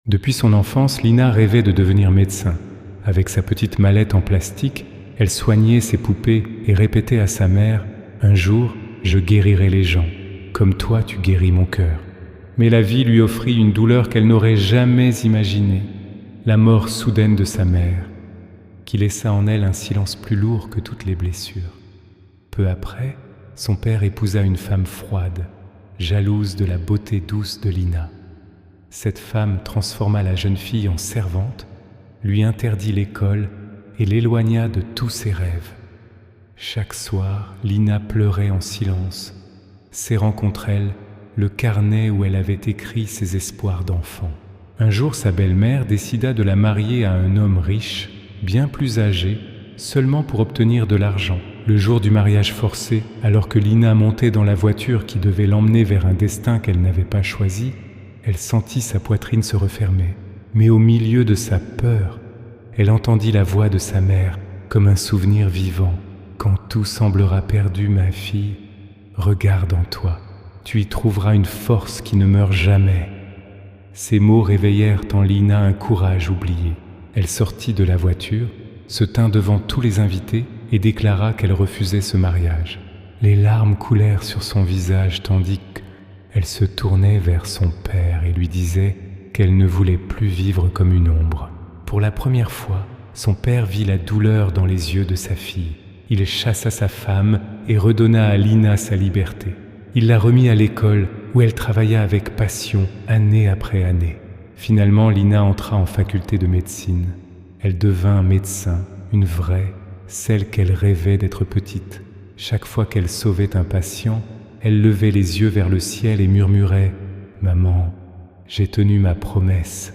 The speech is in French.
Depuis son enfance, Lina rêvait de devenir médecin. Avec sa petite mallette en plastique, elle soignait ses poupées et répétait à sa mère « Un jour, je guérirai les gens, comme toi tu guéris mon cœur ». Mais la vie lui offrit une douleur qu'elle n'aurait jamais imaginée, la mort soudaine de sa mère, qui laissa en elle un silence plus lourd que toutes les blessures. Peu après, son père épousa une femme froide, jalouse de la beauté douce de Lina. Cette femme transforma la jeune fille en servante, lui interdit l'école et l'éloigna de tous ses rêves. Chaque soir, Lina pleurait en silence, serrant contre elle le carnet où elle avait écrit ses espoirs d'enfant. Un jour, sa belle-mère décida de la marier à un homme riche, bien plus âgé, seulement pour obtenir de l'argent. Le jour du mariage forcé, alors que Lina montait dans la voiture qui devait l'emmener vers un destin qu'elle n'avait pas choisi, elle sentit sa poitrine se refermer. Mais au milieu de sa peur, elle entendit la voix de sa mère comme un souvenir vivant. « Quand tout semblera perdu, ma fille, regarde en toi. Tu y trouveras une force qui ne meurt jamais. » Ces mots réveillèrent en Lina un courage oublié. Elle sortit de la voiture, se tint devant tous les invités et déclara qu'elle refusait ce mariage. Les larmes coulèrent sur son visage tandis qu'elle se tournait vers son père et lui disait qu'elle ne voulait plus vivre comme une ombre. Pour la première fois, son père vit la douleur dans les yeux de sa fille. Il chassa sa femme et redonna à Lina sa liberté. Il la remit à l'école où elle travailla avec passion année après année. Finalement, Lina entra en faculté de médecine. Elle devint médecin, une vraie, celle qu'elle rêvait d'être petite. Chaque fois qu'elle sauvait un patient, elle levait les yeux vers le ciel et murmurait « Maman, j'ai tenu ma promesse ».